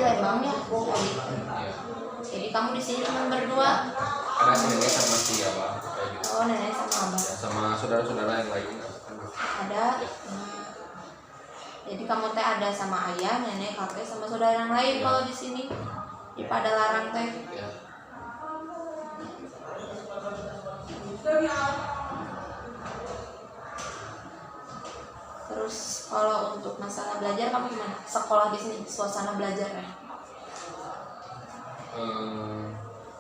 Palembang ya, tadi. Iya. Jadi kamu di sini cuma berdua. Ada si nenek sama si abah kayak gitu. Oh, nenek sama abah. Ya, sama saudara-saudara yang lain kan. Ada. Jadi kamu teh ada sama ayah, nenek, kakek, sama saudara yang lain Ya. kalau di sini di Padalarang teh. Ya. Terus kalau untuk masalah belajar kamu gimana? Sekolah di sini suasana belajarnya?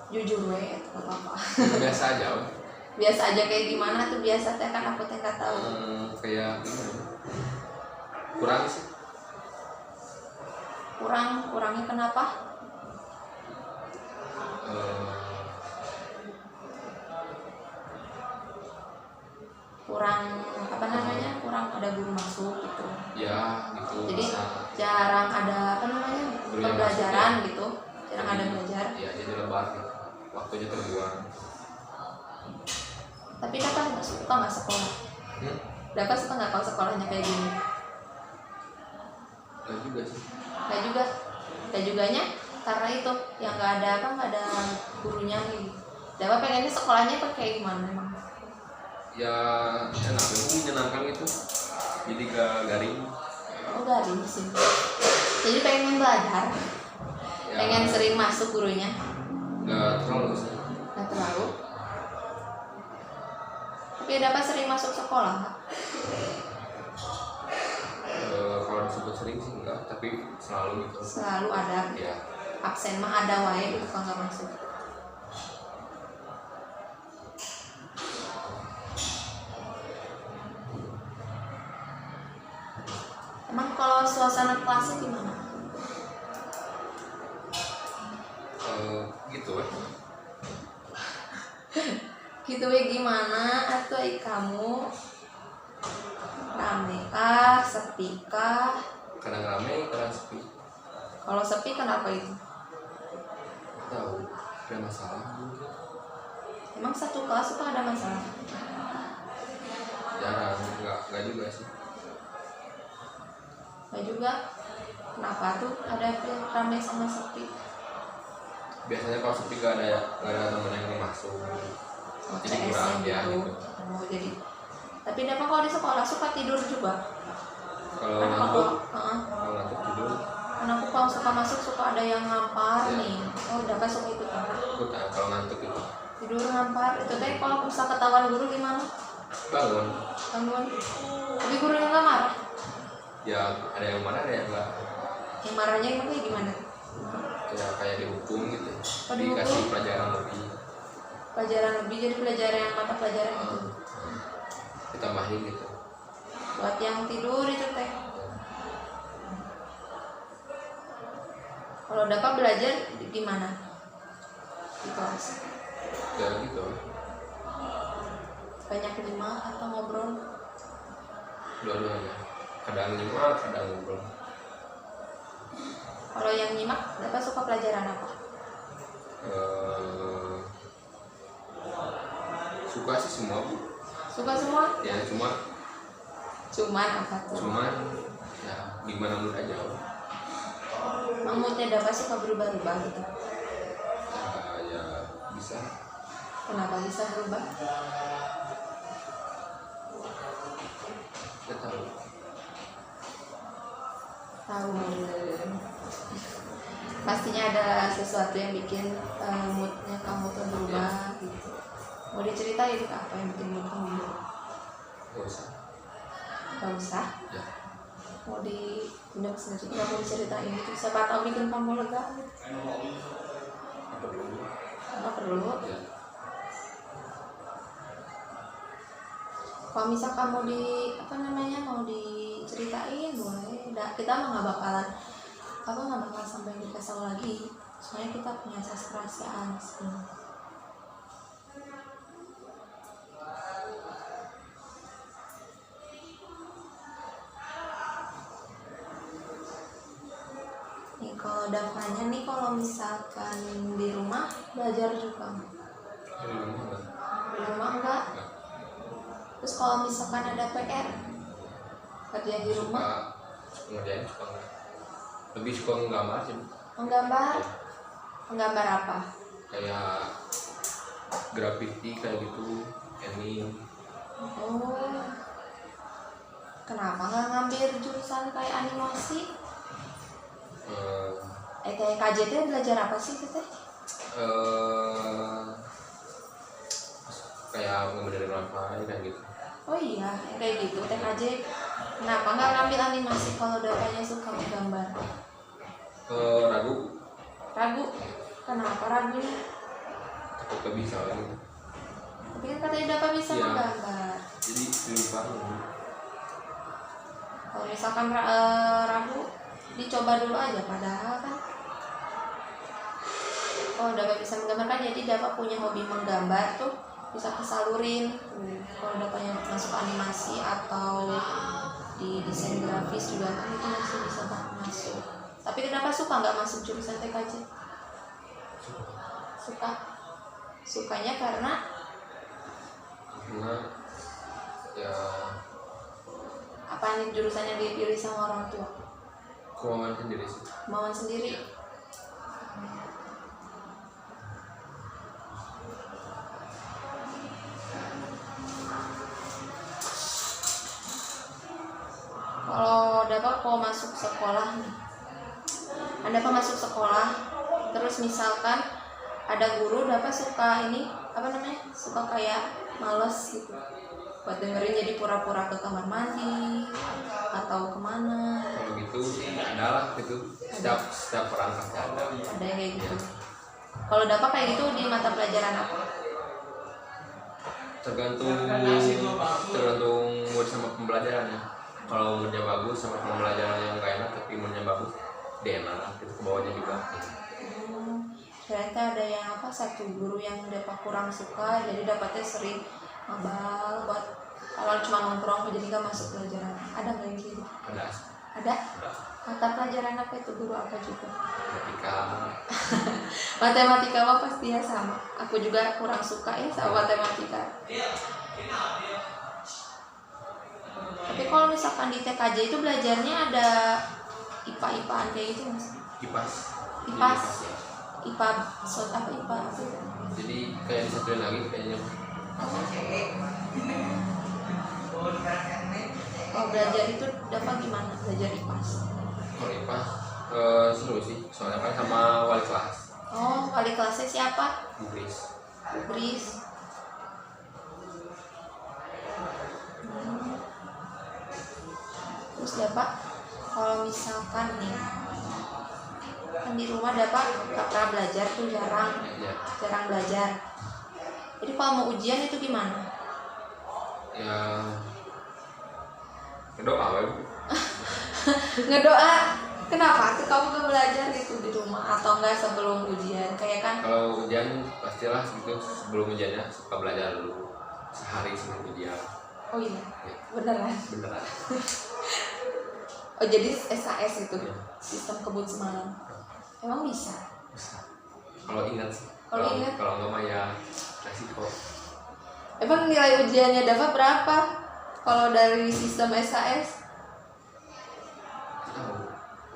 Jujur we, atau apa? Biasa aja. Weh. Biasa aja kayak gimana tuh biasa teh kan aku teh nggak tahu. Kayak gimana? Kurang sih. Kurangnya kenapa? Kurang apa namanya? Kurang ada guru masuk gitu. Ya gitu. Jadi bisa. jarang ada apa namanya? Guru yang Pembelajaran masuk, ya. gitu. Jarang ada belajar. Ya jadi lebar gitu. Waktunya terbuang. Tapi Daka suka nggak sekolah? Daka suka nggak kalau sekolahnya kayak gini? Enggak juga sih. Nggak juganya karena itu yang nggak ada gurunya gitu. Daka pengennya sekolahnya tuh kayak gimana emang? Ya enak, menyenangkan gitu. Jadi gak garing. Oh garing sih. Jadi pengen belajar, Ya, pengen sering masuk gurunya, gak terlalu sih. nggak terlalu. Tapi Daka sering masuk sekolah nggak? Kalau disebut sering sih enggak, tapi selalu gitu. Selalu ada. Ya. Absen mah ada wae gitu kalau nggak masuk. Emang kalau suasana kelasnya gimana? Gitu ya. Gitu ya gimana? Atau kamu rame kah, sepi kah? Kadang rame, kadang sepi. Kalau sepi kenapa itu? Tahu ada masalah mungkin. Emang satu kelas itu ada masalah? Jarang, enggak juga sih. Nggak juga. Kenapa tuh ada rame sama sepi? Biasanya kalau sepi gak ada teman yang masuk. Oh, Jadi CS kurang nya ya gitu. gitu. Oh, jadi. Tapi Dapa kalau di sekolah suka tidur juga. Kalau Kan ngantuk, kalau tidur. kan aku kalau suka masuk suka ada yang ngampar Ya. nih. Oh, Dapa suka itu kan? Ikut kalau ngantuk itu Tidur ngampar. Itu teh kalau bisa ketahuan guru gimana? bangun. Gangguan. Tapi gurunya nggak marah. Ya ada yang marah, ada yang enggak. Yang marahnya emang kayak gimana? Ya kayak dihukum gitu. Oh, dihukum? Dikasih pelajaran lebih. Pelajaran lebih jadi pelajaran yang mata pelajaran gitu. Ditambahin gitu. Buat yang tidur itu teh. Kalau Dapa belajar gimana? Di kelas. Ya gitu. Banyak nyimak atau ngobrol? Dua-duanya. Kadang nyimak, kadang ngobrol. Kalau yang nyimak, Dapa suka pelajaran apa? Suka sih semua Bu. Suka semua? Ya Cuman apa tuh? cuman ya gimana mood aja. Moodnya Dapa suka berubah-ubah gitu. Ya bisa. Kenapa bisa berubah? Kita tahu. Tahu. Pastinya ada sesuatu yang bikin moodnya kamu tuh berubah gitu. Mau diceritain apa yang bikin mood kamu berubah? Gak usah. Gak usah. Ya. Mau dipindah sendiri, nggak mau diceritain gitu. Siapa tahu bikin kamu lega. Apa dulu? Nggak perlu. Ya. Kalau misal kamu mau diceritain boleh. Kita mah nggak bakalan sampai dikasih tahu lagi. Soalnya kita punya asas kerahasiaan sih. Nih kalau Davanya nih kalau misalkan di rumah belajar juga. Di rumah enggak? Di rumah enggak. Terus kalau misalkan ada PR kerja di rumah, Suka ngerjain, suka enggak. Lebih suka nggambar sih. Menggambar? Ya, Menggambar apa? kayak graffiti kayak gitu, anime. Oh, kenapa nggak ngambil jurusan kayak animasi? Kayak KJT belajar apa sih teteh? Kayak ngebenerin wifi kayak gitu. Oh iya, kayak gitu TKJ. Kenapa nggak ngambil animasi kalau bapaknya suka menggambar? Ragu, Ragu? Kenapa ragunya? takut gak bisa gitu. Tapi kan katanya dapat bisa Iya. menggambar. Jadi lupa. Kalau misalkan ragu, dicoba dulu aja. Padahal kan kalau dapat bisa menggambar kan jadi dapat punya hobi menggambar tuh bisa kesalurin. Kalau dapatnya masuk animasi atau di desain grafis juga kan itu masih bisa masuk. Tapi kenapa suka nggak masuk jurusan TKJ? Suka. Sukanya karena Ya apa nih jurusannya dipilih sama orang tua? kemauan sendiri sih. Kemauan sendiri. Kalau dapat mau masuk sekolah nih, Anda masuk sekolah, terus misalkan ada guru dapat suka ini apa namanya, suka kayak males gitu, buat dengerin jadi pura-pura ke kamar mandi atau kemana. Kalau gitu sih ada lah gitu. Setiap orang pasti ada. Ada yang kayak gitu. Kalau dapat kayak gitu di mata pelajaran apa? Tergantung mood sama pembelajarannya. Kalau moodnya bagus sama pembelajaran yang gak enak tapi moodnya bagus, dia enak gitu, ke bawahnya juga. Ternyata ada yang apa, satu guru yang dapat kurang suka jadi dapatnya sering ngabal buat kalau cuma nongkrong jadi gak masuk pelajaran. Ada nggak yang gitu? Ada. Ada. Mata pelajaran apa itu, guru apa juga? Ketika Matematika mah pasti ya sama. Aku juga kurang suka ya sama matematika. Tapi kalau misalkan di TKJ itu belajarnya ada IPA-IPAan kayak gitu mas? IPAS. IPAS. Ya. IPA sot apa IPA apa itu? Jadi kayak disatuin lagi kayaknya. Oh, belajar itu dapat gimana belajar IPAS? Kalau IPAS seru sih, soalnya kan sama wali kelas. Oh, wali kelasnya siapa? Inggris. Bris. Terus dapat kalau misalkan nih kan di rumah dapat gak pernah belajar tuh, Ya. jarang belajar. Jadi kalau mau ujian itu gimana? Ya berdoa ya. Ngedoa. Kenapa tuh kamu gak belajar gitu di rumah atau enggak sebelum ujian? Kayak kan Kalau ujian pastilah gitu, sebelum ujiannya suka belajar dulu sehari sebelum ujian. oh iya, Ya, beneran. beneran. Oh jadi SAS itu Ya. sistem kebut semalam. Emang bisa? Bisa. Kalau ingat sih. Kalau ingat? Kalau nggak mah ya resiko. Emang nilai ujiannya dapat berapa? Kalau dari sistem SAS? Tahu.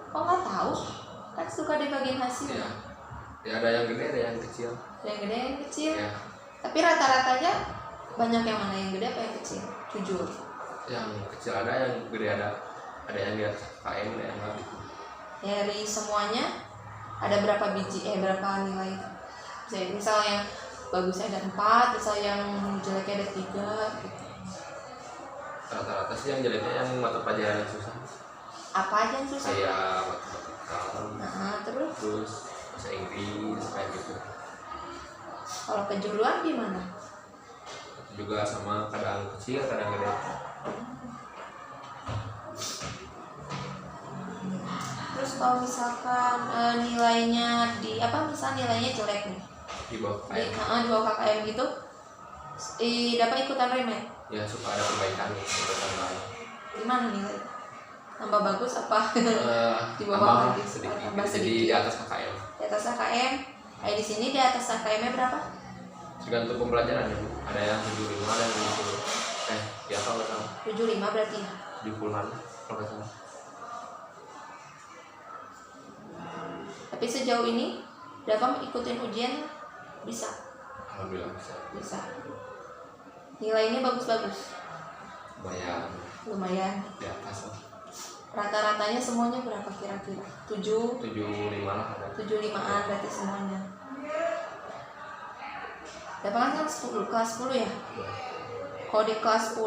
Oh nggak tahu? Kan suka dibagiin hasil. Ya. Ya ada yang gede, ada yang kecil. Yang gede, yang kecil. Ya. Tapi rata-ratanya banyak yang mana, yang gede apa yang kecil? Jujur. Yang kecil ada, yang gede ada. Ada yang di atas KM, ada yang nggak gitu. Dari semuanya ada berapa biji? Berapa nilai? Misal yang bagusnya ada 4, misal yang jeleknya ada 3 gitu. Rata-rata sih yang jeleknya yang mata pelajaran yang susah. Apa aja yang susah? Kayak matematika, Nah, terus terus bahasa Inggris kayak gitu. kalau kejuruan gimana? Juga sama, kadang kecil kadang gede. Terus kalau misalkan nilainya di apa, misal nilainya jelek nih Di bawah di bawah KKM gitu, dapat ikutan remed, ya suka ada perbaikan gitu tambahan. gimana nilai? Tambah bagus apa? Di bawah Tambah lagi, sedikit, tambah jadi sedikit. di atas KKM. Di atas KKM, kayak di sini di atas KKM-nya berapa? Tergantung pembelajaran ya, ada yang 75, ada yang 70. Ya kalau nggak salah 75 berarti. 70-an kalau nggak salah. Tapi sejauh ini Dava ikutin ujian bisa. Alhamdulillah bisa. Nilainya bagus-bagus. Lumayan. Di atas lah. Rata-ratanya semuanya berapa kira-kira? 7? 75 lah ada. 75-an berarti semuanya. Dava kan 10, kelas 10 ya? Kalau di kelas 10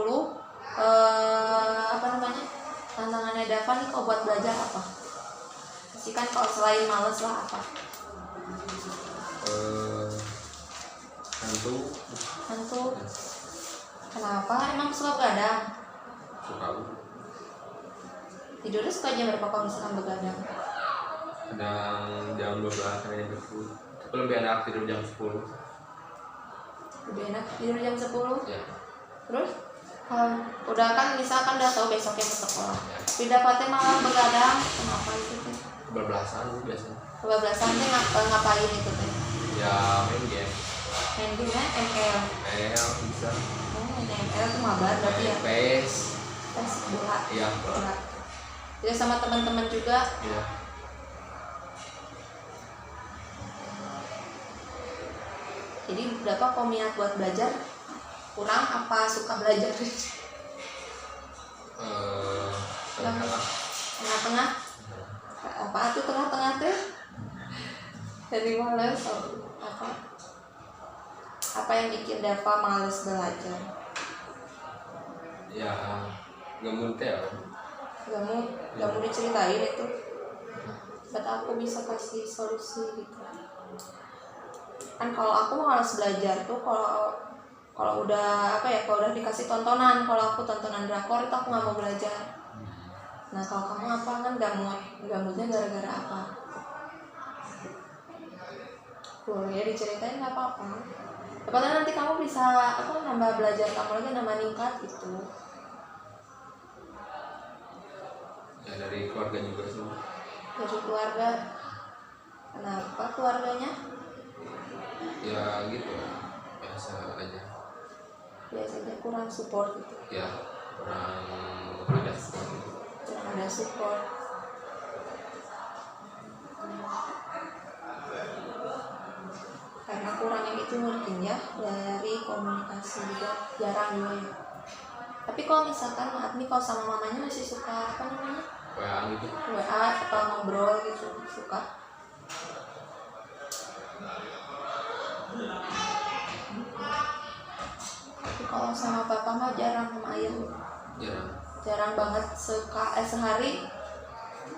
tantangannya Dava nih kalau buat belajar apa? Pasti kan kalau selain males lah apa? Hantu. Kenapa? Emang suka begadang? Suka. Tidurnya suka jam berapa kalau misalkan begadang? Kadang jam 12, kadang jam 10. Tapi lebih enak tidur jam 10. Lebih enak tidur jam 10? Ya. Terus? Kalau udah kan misalkan udah tahu besoknya mau sekolah. Ya. Tidak patah malah begadang, kenapa itu teh? Kebablasan sih biasanya. Kebablasan teh ngapain itu teh? Ya main game. Main game ya? ML? ML bisa. Main ML tuh mabar berarti ya? PES. PES bola? Iya bola. Jadi sama teman-teman juga? Iya. Jadi berapa kok minat buat belajar? Kurang apa suka belajar? Tengah-tengah. Tengah-tengah? Apa tuh tengah-tengah tuh? Dari males apa yang bikin Dava males belajar? Ya nggak muntah ya. Gak mau diceritain itu. Buat aku bisa kasih solusi gitu. Kan kalau aku harus belajar tuh kalau udah kalau udah dikasih tontonan, kalau aku tontonan drakor itu aku nggak mau belajar. Nah kalau kamu apa kan moodnya gara-gara apa? Boleh diceritain nggak apa-apa. Apalagi nanti kamu bisa nambah belajar kamu lagi, nambah meningkat gitu. Ya dari keluarga juga sih. Dari keluarga. Kenapa keluarganya? Ya gitu. Biasa aja. Biasanya kurang support gitu. Ya kurang ada support gitu. Kurang ada support. Karena kurangnya itu mungkin ya dari komunikasi juga jarang juga ya. Tapi kalau misalkan Admi kalau sama mamanya masih suka WA gitu. WA atau ngobrol gitu suka. Tapi kalau sama papa mah jarang, sama ayah jarang banget. Sehari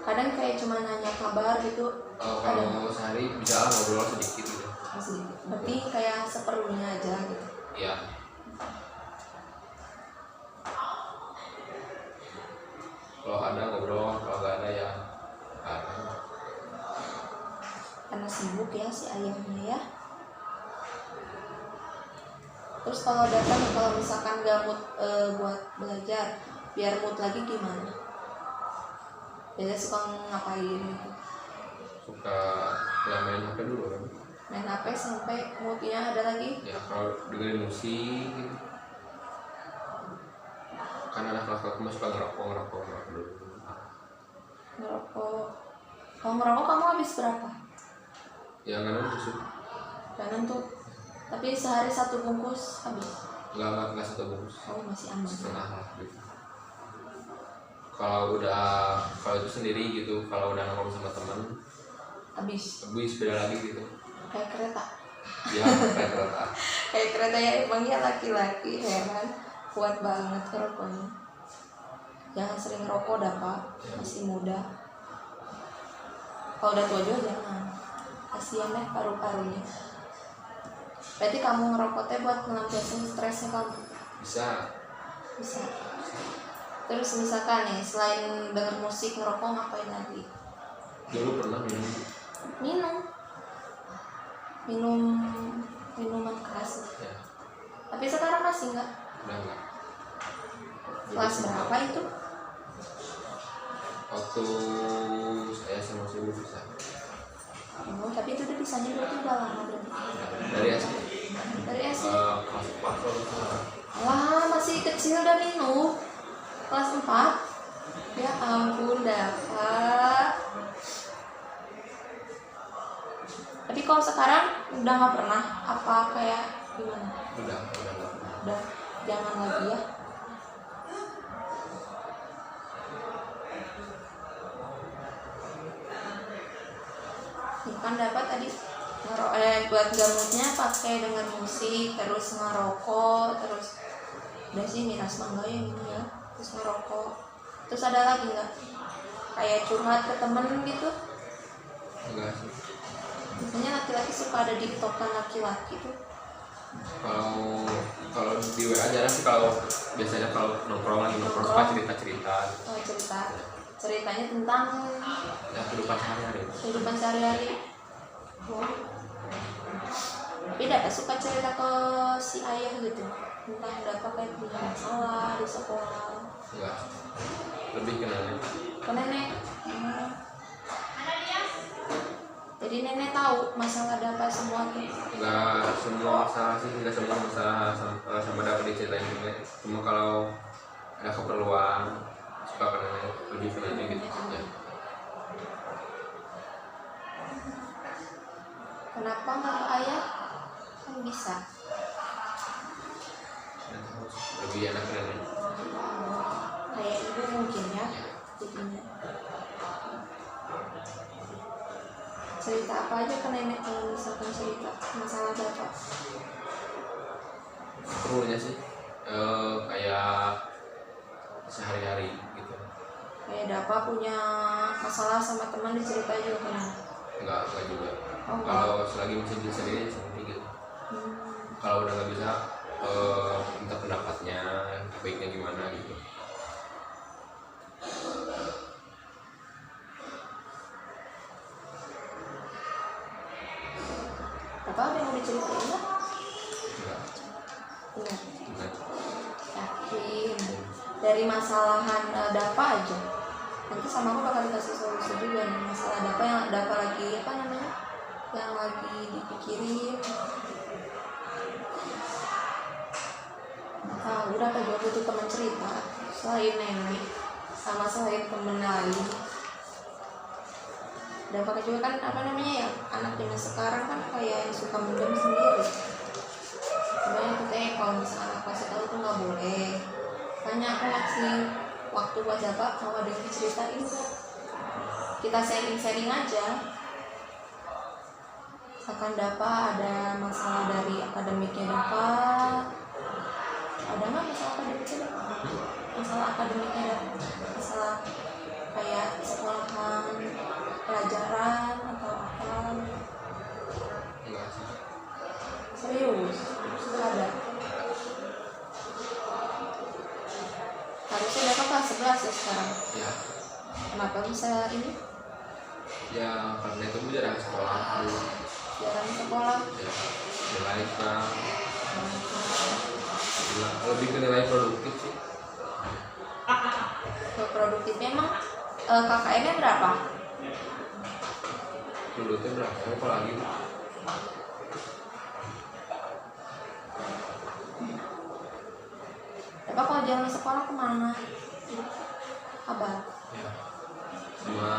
kadang kayak cuma nanya kabar gitu. Kalau sehari bisa lah ngobrol sedikit gitu. Berarti kayak seperlunya aja gitu. Iya. Kalau ada ngobrol, kalau nggak ada ya ada. Karena sibuk ya si ayahnya ya. Terus kalau misalkan gak mood buat belajar, biar mood lagi gimana? Biasanya suka ngapain gitu? Suka ya main HP dulu kan. Main HP sampai moodnya ada lagi? Ya kalau dengerin musik gitu. Kan anak kelas cuma suka ngerokok dulu. Ngerokok. Kalau ngerokok kamu habis berapa? Ya nggak tusuk. Kanan tuh. Tapi sehari 1 bungkus habis? Nggak 1 bungkus. Oh masih aman. Setengah lah gitu. Kalau itu sendiri gitu, kalau udah nongkrong sama teman Habis beda lagi gitu. Kayak kereta. Ya kayak kereta. Kayak kereta ya, emangnya laki-laki heran kuat banget rokoknya. Jangan sering rokok dah Pak, masih muda. Kalau udah tua juga jangan. Kasihan deh paru-parunya. Berarti kamu ngerokoknya buat melampiaskan stresnya kamu? Bisa. Terus misalkan nih, selain denger musik, ngerokok ngapain lagi? Dulu pernah minuman keras. Ya. Tapi sekarang masih enggak? Udah enggak. Kelas berapa itu? Waktu saya sama ibu bisa. Oh, tapi itu udah bisanya berarti udah lama berarti. Dari SD. Dari SD? Kelas 4 kalau salah. Wah, masih kecil udah minum. Kelas 4? Ya ampun, Dava. kalau sekarang udah nggak pernah apa kayak gimana? Udah nggak pernah. Udah jangan lagi ya. Kan dapat tadi buat gamutnya pakai dengan musik, terus ngerokok, terus udah sih miras mangga ya ini ya, terus ngerokok. Terus ada lagi nggak kayak curhat ke temen gitu? Enggak sih. Biasanya laki-laki suka ada di tokan laki-laki tuh. Kalau di WA jarang sih, kalau biasanya kalau nongkrong lagi nongkrong suka cerita-cerita. Oh, ceritanya tentang Ya, kehidupan sehari-hari. Oh. Beda kan suka cerita ke si ayah gitu tentang berapa kayak punya masalah di sekolah. Enggak, lebih ke nenek. Ke nenek. Jadi nenek tahu masalah apa semua tuh. Enggak semua masalah sih, enggak semua masalah sama dapat diceritain juga. Cuma kalau ada keperluan suka ke nenek, lebih ke nenek gitu ya. Kenapa nggak ke ayah? Kan bisa. Lebih enak ke nenek. Kayak ibu mungkin ya jadinya. Cerita apa aja ke nenek kalau misalkan cerita masalah bapak? Serunya sih kayak sehari-hari gitu. Kayak Dapa punya masalah sama teman diceritain juga ke nenek? Enggak juga. Oh, kalau selagi masih bisa sendiri gitu. Kalau udah nggak bisa minta pendapatnya, baiknya gimana gitu. Apa ada yang mau diceritain nggak? Enggak. Enggak. Yakin. Dari masalahan Dapa aja. Nanti sama aku bakal dikasih solusi juga nih masalah Dapa yang Dapa lagi apa namanya? Yang lagi dipikirin. Udah apa juga butuh teman cerita selain nenek sama selain temen lain. Dan pakai juga kan apa namanya ya, anak zaman sekarang kan kayak yang suka mendem sendiri. Sebenarnya kita kalau misalnya anak kasih tahu tuh nggak boleh. Makanya aku ngasih waktu buat Bapak mau ada yang diceritain, kita sharing aja. Misalkan Dapa ada masalah dari akademiknya Dapa, ada nggak masalah akademiknya Dapa? Masalah akademiknya Dapa, masalah kayak sekolahan, pelajaran atau apa? Enggak sih. Serius, sudah ada. Harusnya Dapa kelas 11 ya sekarang. Ya. Kenapa bisa ini? Ya karena itu gue jarang sekolah dulu. Jarang sekolah. Ya, nilai kurang. Lebih ke nilai produktif sih. Produktifnya emang KKN-nya berapa? Dulu tuh berapa? Apa lagi? Bapak kalau jalan sekolah kemana? Abang? Ya. Sama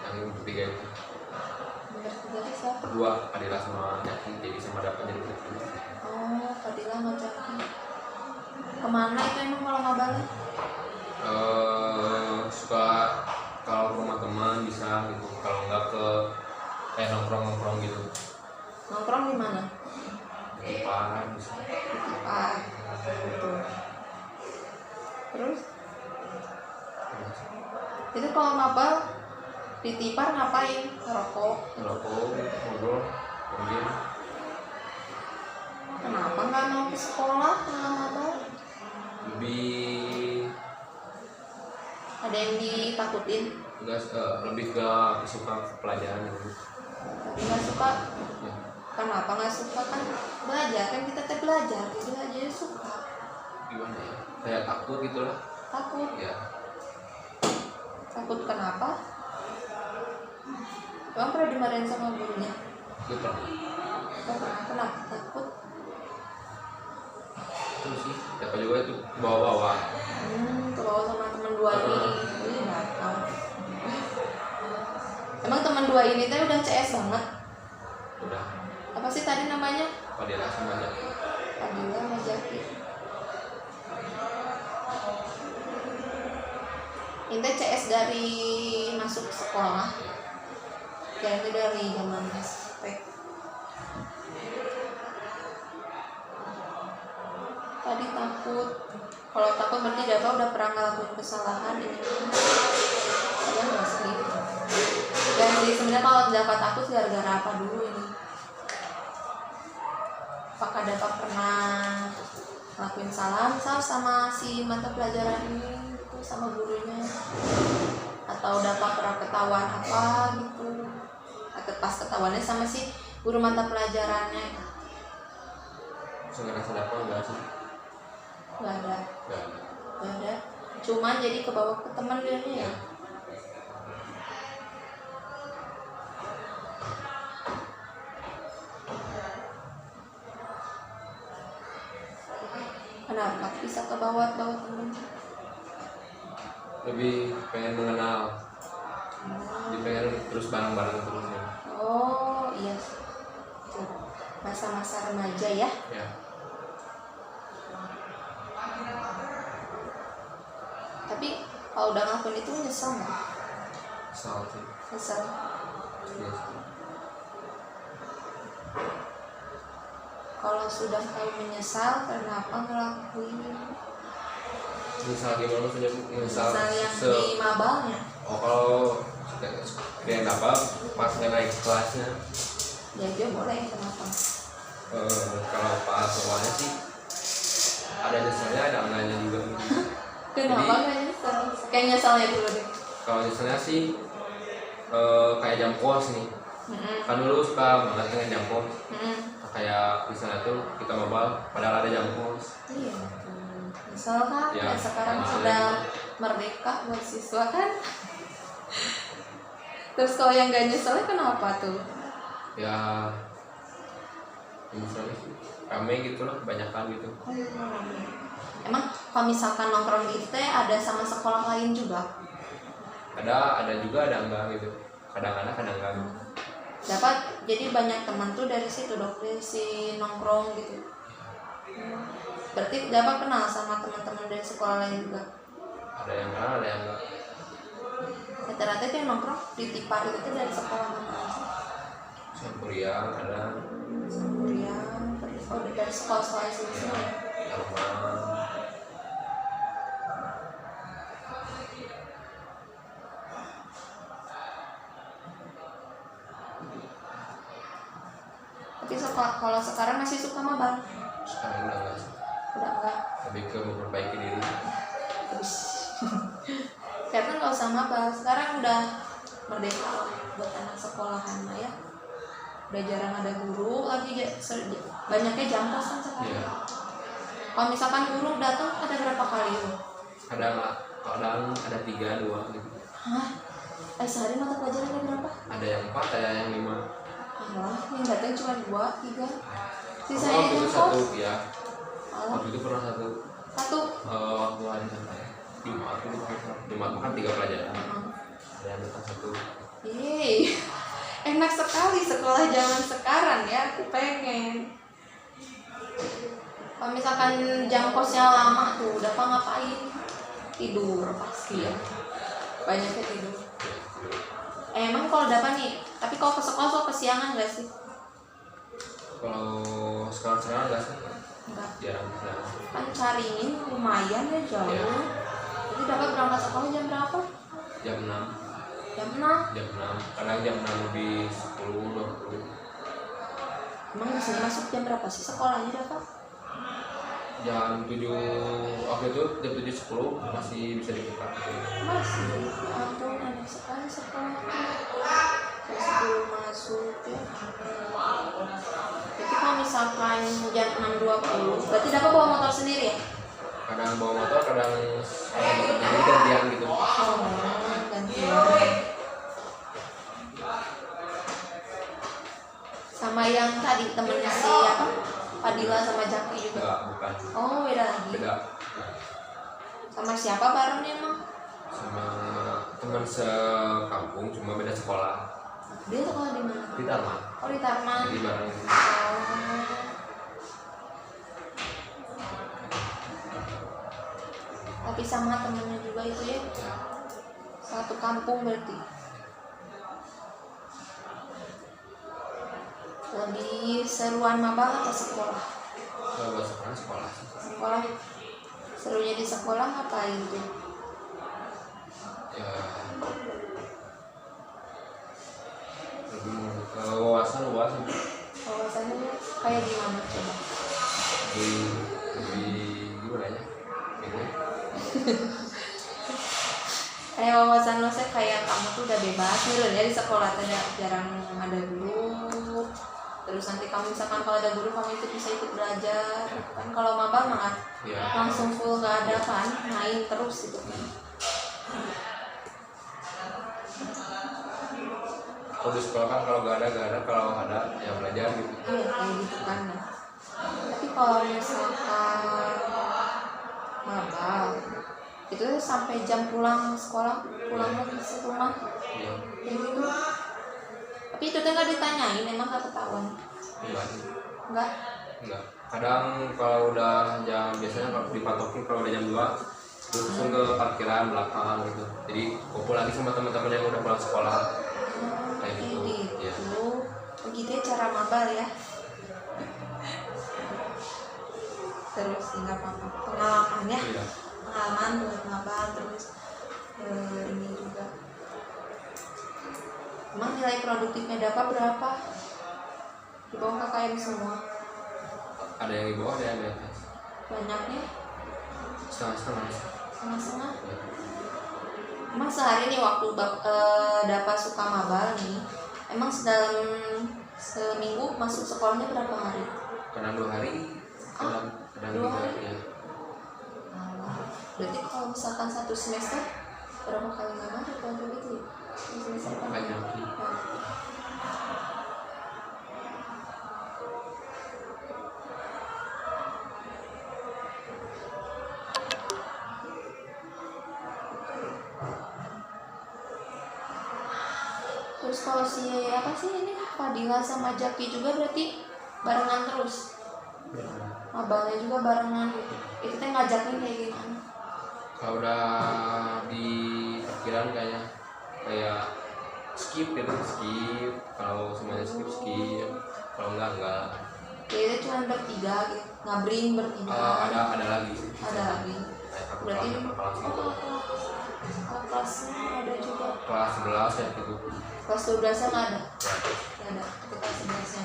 yang ketiga itu. Bener tiga siapa? Kedua Adila sama Jaki, jadi sama dapat jadi bertiga. Oh, Fadila sama Jaki. Kemana itu emang kalau ngabalnya? Suka kalau ke rumah teman bisa gitu, kalau enggak ke kayak nongkrong gitu. Nongkrong di mana? Di Tipar bisa. Tipar. Betul. Terus? Itu kalau ngabal di Tipar ngapain? Ngerokok. Ngobrol, mungkin. Kenapa nggak mau ke sekolah kalau ngabal? Lebih Ada yang ditakutin? enggak, lebih ke suka pelajaran gitu. Tapi nggak suka. Ya. Kenapa nggak suka? Kan belajar, kan kita teh belajar, jadi suka. Gimana ya? Kayak takut gitu lah. Takut. Ya. Takut kenapa? Emang pernah dimarahin sama gurunya? Gue pernah. Gak pernah. Kenapa? Takut. Terus sih, siapa juga itu bawa-bawa. Kebawa sama teman dua ini. Ini datang. Emang teman dua ini teh udah CS banget? udah. Apa sih tadi namanya? Fadila sama Jaki. Fadila sama Jaki. Ini CS dari masuk sekolah. Kayaknya dari zaman SMP. Tadi takut. Kalau takut berarti Dava udah pernah ngelakuin kesalahan ini. Ya nggak sih? Dan sebenarnya kalau Dava takut gara-gara apa dulu ini? Apakah Dava pernah ngelakuin salah misal sama si mata pelajaran ini gitu, sama gurunya? Atau Dava pernah ketahuan apa gitu? Atau pas ketahuannya sama si guru mata pelajarannya? Saya ngerasa dapat enggak sih? Nggak ada. Enggak ada. Nggak ada. Cuman jadi kebawa ke teman dia ya. Kenapa bisa kebawa-bawa teman? Lebih pengen mengenal, lebih pengen terus bareng-bareng terus ya. Oh iya, tuh masa-masa remaja ya. Ya. Tapi kalau udah ngelakuin itu nyesel nggak? Kesal sih. Nyesel. Iya sih. Kalau sudah tahu menyesal, kenapa ngelakuin? Misal gimana saja misal Yang di mabalnya. Oh kalau kayak apa pas nggak naik kelasnya Ya dia boleh, kenapa? kalau pas awalnya sih ada nyeselnya ada enggaknya juga. Kenapa nggak nyesel? Kayak nyeselnya dulu deh. Kalau nyeselnya sih kayak jam kos nih. Kan dulu suka banget dengan jam kos. Kayak misalnya tuh kita mabal padahal ada jam kos. Iya. Nyesel kan? Ya, Dan sekarang nyesel sudah juga. merdeka buat siswa kan? Terus kalau yang gak nyeselnya kenapa tuh? Ya misalnya sih rame gitu loh, kebanyakan gitu. Emang kalau misalkan nongkrong gitu teh ada sama sekolah lain juga? Ada juga ada enggak gitu. Kadang ada kadang enggak. Dapat jadi banyak teman tuh dari situ dok, dari si nongkrong gitu. Berarti dapat kenal sama teman-teman dari sekolah lain juga. Ada yang kenal ada yang enggak. Rata-rata itu yang nongkrong di Tipar itu tuh dari sekolah mana sih? Sampurian ada Sampurian, oh dari sekolah-sekolah sini ya. Jerman. Tapi kalau sekarang masih suka mabal? Sekarang udah enggak sih. Udah enggak? Lebih ke memperbaiki diri. Terus karena nggak usah mabal, sekarang udah merdeka loh buat anak sekolahan lah ya. Udah jarang ada guru lagi, banyaknya jam kos kan sekarang. Iya. Kalau misalkan guru datang ada berapa kali tuh? Kadang ada 3, 2 gitu. Hah? Sehari mata pelajaran ada berapa? Ada yang 4, ada yang 5. Alah, yang datang cuma 2, 3. Sisanya Waktu itu jam satu kos. ya. Alah, Waktu itu pernah satu. Waktu hari Sabtu. Jumat makan 3 pelajaran. Ada yang datang 1. Yeay, enak sekali sekolah zaman sekarang ya, aku pengen. Kalau misalkan jam kosnya lama tuh, udah apa ngapain? Tidur pasti ya. Banyaknya tidur. Emang kalau dapat nih, tapi kalau ke sekolah suka kesiangan gak sih? Kalau sekarang enggak sih. Enggak. Jarang kesiangan. Kan cariin lumayan ya jauh. Iya. Jadi dapat berangkat sekolah jam berapa? Jam 6. Jam 6. Jam 6. Kadang jam 6 lebih 10, 20. Emang bisa masuk jam berapa sih sekolahnya dapat? Jam 7 waktu itu jam 7.10 masih bisa dibuka. Masih, ya ampun aneh sekali sekolah. Saya sebelum masuk ya. Jadi kalau misalkan jam 6.20, berarti dapat bawa motor sendiri ya? Kadang bawa motor, kadang jadi gantian gitu. Oh, gantian. Sama yang tadi temennya si apa? Fadila sama Jaki juga. Enggak, bukan. Oh, beda lagi. Beda. Sama siapa barengnya emang? Sama teman sekampung cuma beda sekolah. Dia sekolah di mana? di Tarman. Oh di Tarman. Jadi bareng itu. Oh. Tapi sama temennya juga itu ya, Ya. satu kampung berarti. Lebih seruan maba atau sekolah? Kalau sekarang sekolah sih. Sekolah. Serunya di sekolah ngapain tuh? Ya lebih wawasan Wawasannya kayak gimana coba? lebih gimana ya gitu. Kayak wawasan lo saya kayak kamu tuh udah bebas nih ya di sekolah tidak jarang ada guru. Terus nanti kamu misalkan kalau ada guru kamu bisa ikut belajar kan. Kalau maba mah Ya. langsung full nggak ada kan, main terus gitu kan. Kalau di sekolah kan kalau nggak ada, kalau ada ya belajar gitu. Iya kayak gitu kan ya. Tapi kalau misalkan maba itu sampai jam pulang sekolah, pulang lagi ke rumah Iya. kayak gitu. Tapi itu tuh nggak ditanyain, emang nggak ketahuan? Enggak. Nggak. Kadang kalau udah jam, biasanya kalau dipatokin kalau udah jam 2 terus langsung ke parkiran belakang gitu. Jadi kumpul lagi sama teman-teman yang udah pulang sekolah. Kayak gitu. Ya. Begitu ya cara mabal ya. Terus nggak apa-apa, pengalaman ya, Iya. pengalaman buat mabal. Terus ini juga emang nilai produktifnya dapat berapa? Di bawah KKM semua? Ada yang di bawah, ada yang di atas. Banyaknya? Setengah-setengah. Setengah-setengah? Ya. Emang sehari nih waktu dapat suka mabal nih, emang dalam seminggu masuk sekolahnya berapa hari? Kadang 2 hari, kadang 2 3 hari? ya. Berarti kalau misalkan 1 semester berapa kali ngajar kalau begitu ya? Semester kan? Banyak. Terus kalau si apa sih ini Fadila sama Jaki juga berarti barengan terus? Mabalnya juga barengan gitu. Itu teh ngajaknya kayak gimana? Kalau udah di parkiran kayak skip gitu, skip. Kalau semuanya skip, kalau enggak. Ya itu cuma bertiga gitu, ngabring bertiga. Ada lagi. Ada lagi. Kayak Berarti kelas gitu. kelasnya ada juga. Kelas 11 ya gitu. Kelas 12 nggak ada? Nggak ada. Itu kelas 11 nya.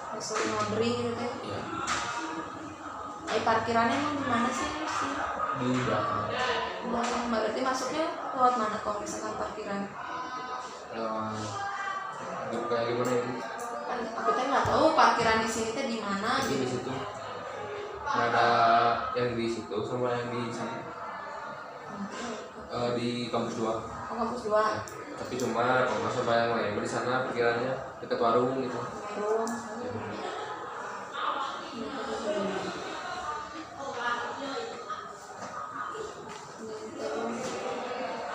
Langsung ngabring gitu teh. Iya. Parkirannya emang di mana sih? Di belakang. Belakang. Berarti masuknya lewat mana kalau misalkan parkiran? Gitu kayak gimana ini? Kan aku teh nggak tahu parkiran di sini teh di mana Jadi di gitu. situ nggak ada yang di situ sama yang di sana. Di kampus 2. Oh, kampus 2. Tapi cuma kalau masuk yang lain di sana pikirannya dekat warung gitu. Warung. Ya.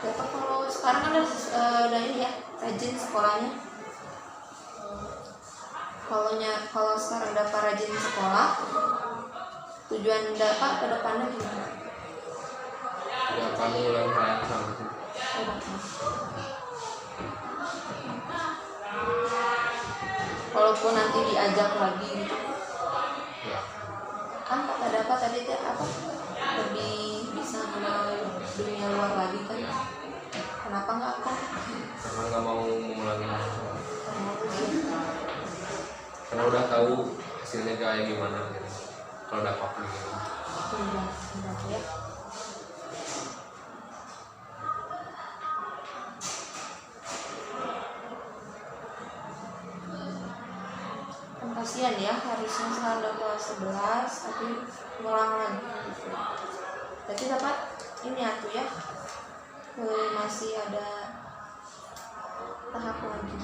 Dapat kalau sekarang kan udah ini ya rajin sekolahnya. Kalau sekarang dapat rajin sekolah, tujuan dapat ke depannya gimana? Ya kamu ulang sayang sama itu. Walaupun nanti diajak lagi gitu. Ya. Kan kata dapat tadi teh apa? Lebih bisa mengenal dunia luar lagi kan? Kenapa nggak kan? Karena nggak mau mengulangi hal yang sama. Mau Karena udah tahu hasilnya kayak gimana gitu. Kalau dapat gitu. udah ya. Kasihan ya, harusnya sekarang udah kelas 11 tapi ngulang lagi gitu. Jadi dapat ini atuh ya, masih ada tahap lagi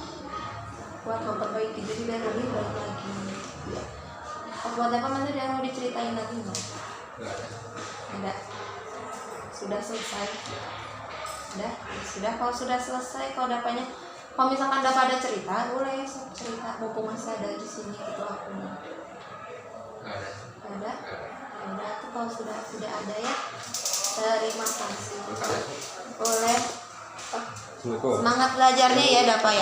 buat memperbaiki diri biar lebih baik lagi ya. Buat apa mana yang mau diceritain lagi nggak? Nggak ada. Ada. Sudah selesai. Sudah. Kalau sudah selesai, kalau dapatnya Kalau misalkan dapat ada cerita, boleh cerita mumpung masih ada di sini gitu aku. Nggak ada. Nggak ada? Ya udah tuh kalau sudah tidak ada ya. Terima kasih. Makasih. Boleh. Assalamualaikum. Semangat belajarnya ya Dapa ya.